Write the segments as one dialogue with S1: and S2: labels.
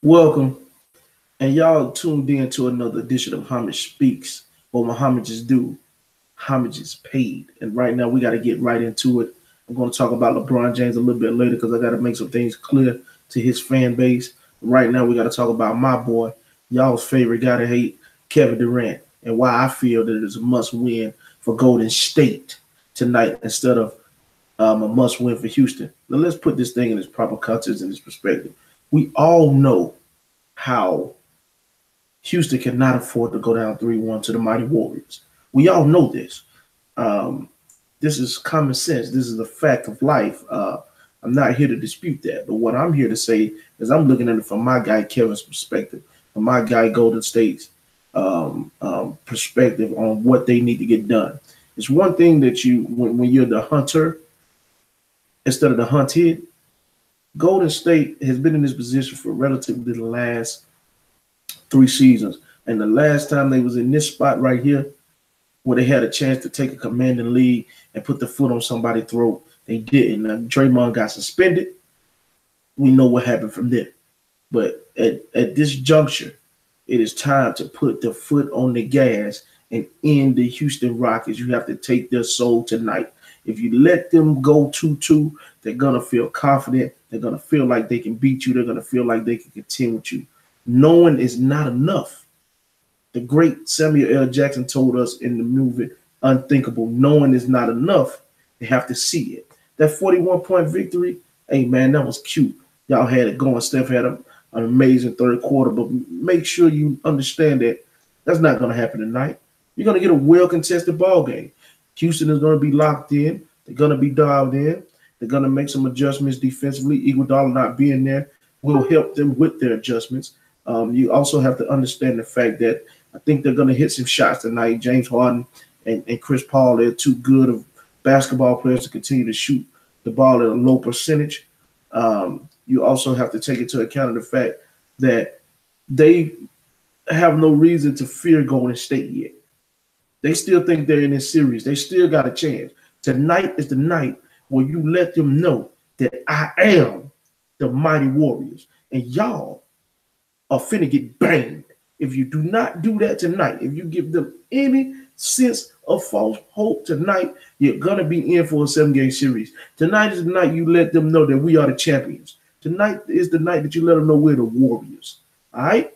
S1: Welcome, and y'all tuned in to another edition of Homage Speaks, or my homage is due, homage is paid. And right now, we got to get right into it. I'm going to talk about LeBron James a little bit later because I got to make some things clear to his fan base. Right now, we got to talk about my boy, y'all's favorite guy to hate, Kevin Durant, and why I feel that it's a must win for Golden State tonight instead of a must win for Houston. Now, let's put this thing in its proper context and its perspective. We all know how Houston cannot afford to go down 3-1 to the mighty Warriors. We all know this. Um, this is common sense. This is a fact of life. I'm not here to dispute that. But what I'm here to say is I'm looking at it from my guy Kevin's perspective, from my guy Golden State's perspective on what they need to get done. It's one thing that when you're the hunter instead of the hunted. Golden State has been in this position for relatively the last 3 seasons. And the last time they was in this spot right here, where they had a chance to take a commanding lead and put the foot on somebody's throat, they didn't. Now, Draymond got suspended. We know what happened from there. But at this juncture, it is time to put the foot on the gas and end the Houston Rockets. You have to take their soul tonight. If you let them go 2-2, they're going to feel confident. They're going to feel like they can beat you. They're going to feel like they can contend with you. Knowing is not enough. The great Samuel L. Jackson told us in the movie Unthinkable, knowing is not enough. They have to see it. That 41-point victory, hey, man, that was cute. Y'all had it going. Steph had an amazing third quarter, but make sure you understand that that's not going to happen tonight. You're going to get a well-contested ball game. Houston is going to be locked in. They're going to be dialed in. They're going to make some adjustments defensively. Iguodala not being there will help them with their adjustments. You also have to understand the fact that I think they're going to hit some shots tonight. James Harden and Chris Paul, they're too good of basketball players to continue to shoot the ball at a low percentage. You also have to take into account the fact that they have no reason to fear Golden State yet. They still think they're in this series. They still got a chance. Tonight is the night where you let them know that I am the mighty Warriors. And y'all are finna get banged. If you do not do that tonight, if you give them any sense of false hope tonight, you're going to be in for a 7-game series. Tonight is the night you let them know that we are the champions. Tonight is the night that you let them know we're the Warriors. All right?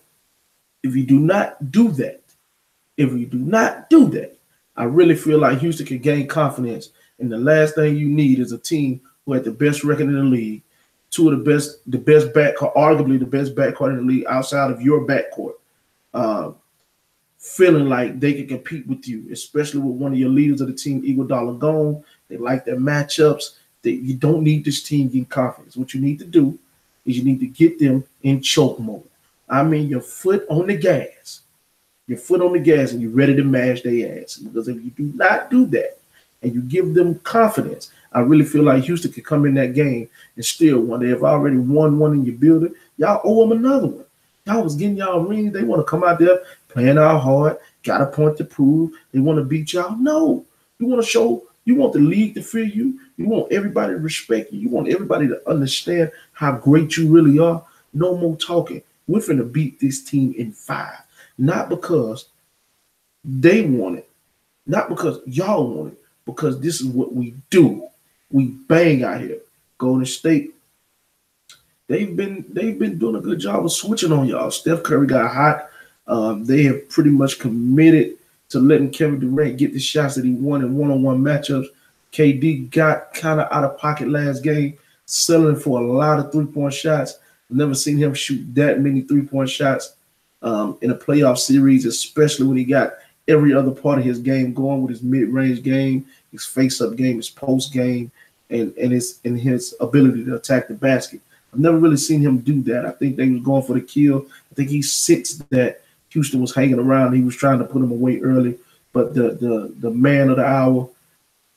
S1: If you do not do that, I really feel like Houston can gain confidence. And the last thing you need is a team who had the best record in the league, two of the best backcourt, arguably the best backcourt in the league outside of your backcourt, feeling like they can compete with you, especially with one of your leaders of the team, Iguodala gone. They like their matchups. You don't need this team getting confidence. What you need to do is you need to get them in choke mode. I mean, your foot on the gas. Your foot on the gas and you're ready to mash their ass. Because if you do not do that and you give them confidence, I really feel like Houston could come in that game and still win. They have already won one in your building. Y'all owe them another one. Y'all was getting y'all rings. They want to come out there playing out hard, got a point to prove. They want to beat y'all. No. You want to show, you want the league to fear you. You want everybody to respect you. You want everybody to understand how great you really are. No more talking. We're finna beat this team in 5. Not because they want it, not because y'all want it, because this is what we do. We bang out here. Golden State, they've been doing a good job of switching on y'all. Steph Curry got hot. They have pretty much committed to letting Kevin Durant get the shots that he won in one-on-one matchups. KD got kind of out of pocket last game, selling for a lot of three-point shots. I've never seen him shoot that many three-point shots in a playoff series, especially when he got every other part of his game going with his mid-range game, his face-up game, his post game, and his ability to attack the basket. I've never really seen him do that. I think they was going for the kill. I think he sensed that Houston was hanging around. He was trying to put him away early. But the man of the hour,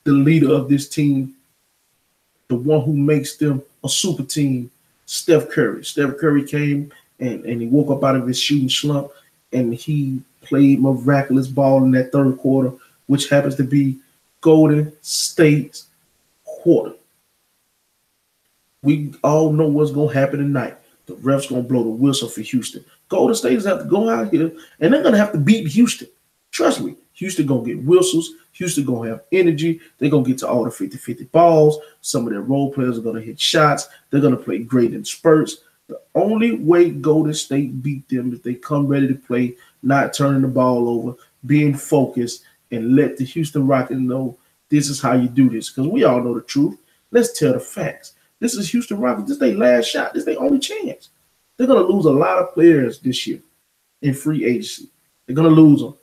S1: the leader of this team, the one who makes them a super team, Steph Curry. Steph Curry came and he woke up out of his shooting slump and he played miraculous ball in that third quarter, which happens to be Golden State's quarter. We all know what's going to happen tonight. The ref's gonna blow the whistle for Houston. Golden State have to go out here and they're gonna have to beat Houston. Trust me, Houston gonna get whistles. Houston gonna have energy. They're gonna get to all the 50-50 balls. Some of their role players are gonna hit shots. They're gonna play great in spurts. The only way Golden State beat them is they come ready to play, not turning the ball over, being focused, and let the Houston Rockets know this is how you do this. Because we all know the truth. Let's tell the facts. This is Houston Rockets. This is their last shot. This is their only chance. They're gonna lose a lot of players this year in free agency. They're gonna lose them.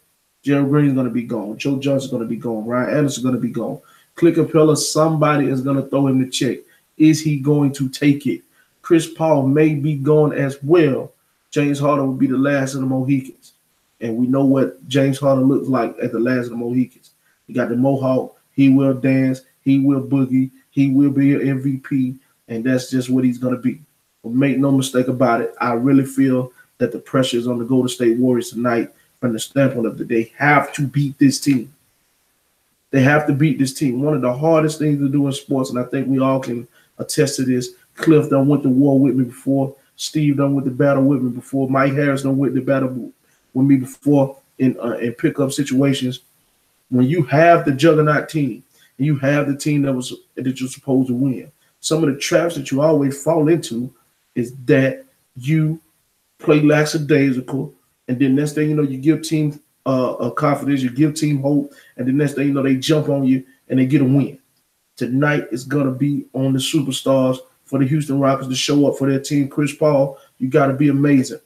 S1: Gerald Green is going to be gone. Joe Johnson is going to be gone. Ryan Anderson is going to be gone. Clint Capella, somebody is going to throw him the check. Is he going to take it? Chris Paul may be gone as well. James Harden will be the last of the Mohicans. And we know what James Harden looks like at the last of the Mohicans. He got the mohawk. He will dance. He will boogie. He will be an MVP. And that's just what he's going to be. But make no mistake about it, I really feel that the pressure is on the Golden State Warriors tonight. From the standpoint of that they have to beat this team. They have to beat this team. One of the hardest things to do in sports, and I think we all can attest to this. Cliff done went to war with me before. Steve done went to battle with me before. Mike Harris done went to battle with me before in pickup situations. When you have the juggernaut team and you have the team that you're supposed to win, some of the traps that you always fall into is that you play lackadaisical. And then next thing you know, you give team a confidence, you give team hope, and the next thing you know, they jump on you and they get a win. Tonight is going to be on the superstars for the Houston Rockets to show up for their team. Chris Paul, you got to be amazing.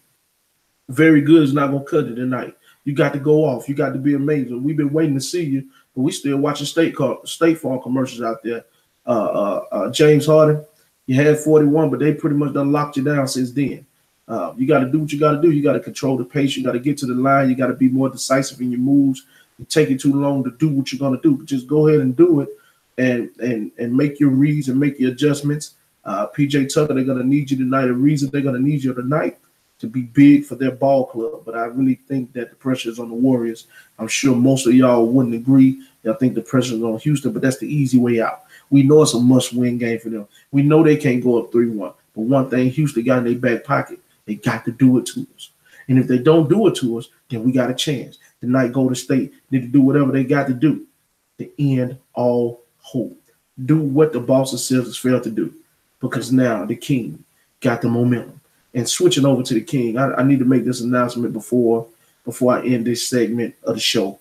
S1: Very good is not going to cut it tonight. You got to go off. You got to be amazing. We've been waiting to see you, but we still watching State Farm commercials out there. James Harden, you had 41, but they pretty much done locked you down since then. You got to do what you got to do. You got to control the pace. You got to get to the line. You got to be more decisive in your moves. You take it too long to do what you're going to do. But just go ahead and do it and make your reads and make your adjustments. PJ Tucker, they're going to need you tonight. The reason they're going to need you tonight to be big for their ball club. But I really think that the pressure is on the Warriors. I'm sure most of y'all wouldn't agree. I think the pressure is on Houston, but that's the easy way out. We know it's a must-win game for them. We know they can't go up 3-1. But one thing Houston got in their back pocket, they got to do it to us. And if they don't do it to us, then we got a chance. Tonight, Golden State need to do whatever they got to do to end all hope. Do what the Boston Celtics failed to do, because now the King got the momentum. And switching over to the King, I need to make this announcement before I end this segment of the show.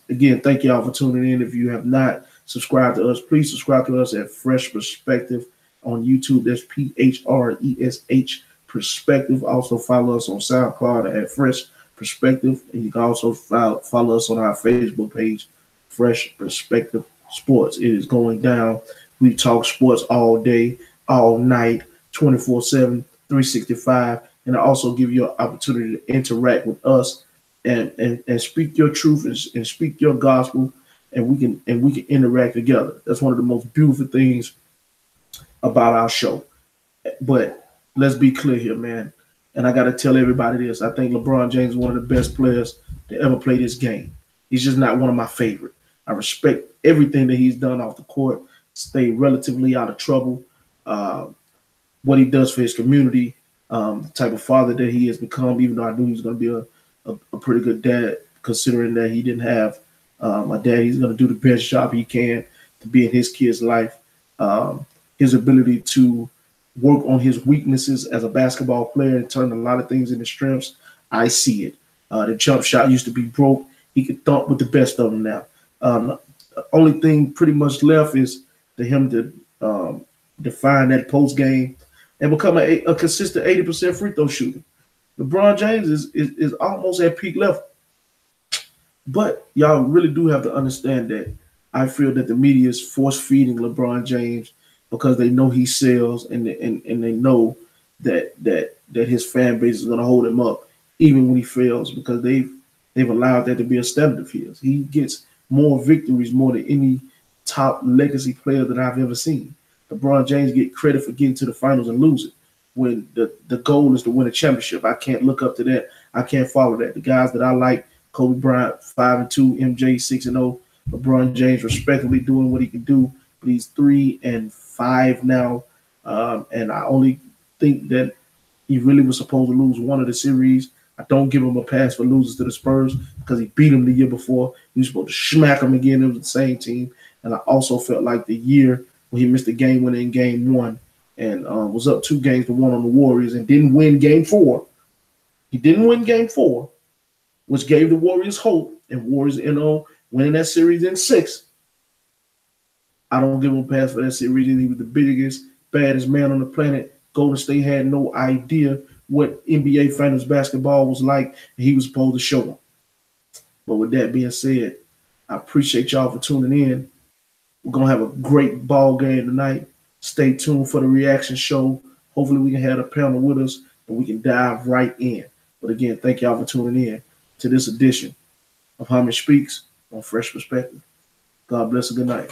S1: Again, thank y'all for tuning in. If you have not subscribed to us, please subscribe to us at Fresh Perspective on YouTube. That's PHRESH Perspective. Also follow us on SoundCloud at Fresh Perspective, and you can also follow us on our Facebook page, Fresh Perspective Sports. It is going down. We talk sports all day, all night, 24/7, 365, and I also give you an opportunity to interact with us and speak your truth and speak your gospel, and we can interact together. That's one of the most beautiful things about our show. But let's be clear here, man. And I got to tell everybody this. I think LeBron James is one of the best players to ever play this game. He's just not one of my favorite. I respect everything that he's done off the court, stay relatively out of trouble, what he does for his community, the type of father that he has become, even though I knew he was going to be a pretty good dad, considering that he didn't have a dad. He's going to do the best job he can to be in his kid's life. His ability to work on his weaknesses as a basketball player and turn a lot of things into strengths, I see it. The jump shot used to be broke. He could thump with the best of them now. The only thing pretty much left is for him to define that post game and become a consistent 80% free throw shooter. LeBron James is almost at peak level. But y'all really do have to understand that I feel that the media is force feeding LeBron James because they know he sells and they know that his fan base is going to hold him up even when he fails, because they've allowed that to be a standard of his. He gets more victories more than any top legacy player that I've ever seen. LeBron James get credit for getting to the finals and losing when the goal is to win a championship. I can't look up to that. I can't follow that. The guys that I like, Kobe Bryant 5-2, MJ 6-0, LeBron James respectively doing what he can do, but he's 3-5 now. And I only think that He really was supposed to lose one of the series. I don't give him a pass for losing to the Spurs because he beat them the year before. He was supposed to smack them again. It was the same team. And I also felt like the year when he missed the game winner in game one and was up 2-1 on the Warriors and didn't win game four. He didn't win game four, which gave the Warriors hope. And Warriors, winning that series in 6. I don't give him a pass for that series. He was the biggest, baddest man on the planet. Golden State had no idea what NBA Finals basketball was like, and he was supposed to show them. But with that being said, I appreciate y'all for tuning in. We're going to have a great ball game tonight. Stay tuned for the reaction show. Hopefully we can have a panel with us and we can dive right in. But again, thank y'all for tuning in to this edition of Homage Speaks on Fresh Perspective. God bless and good night.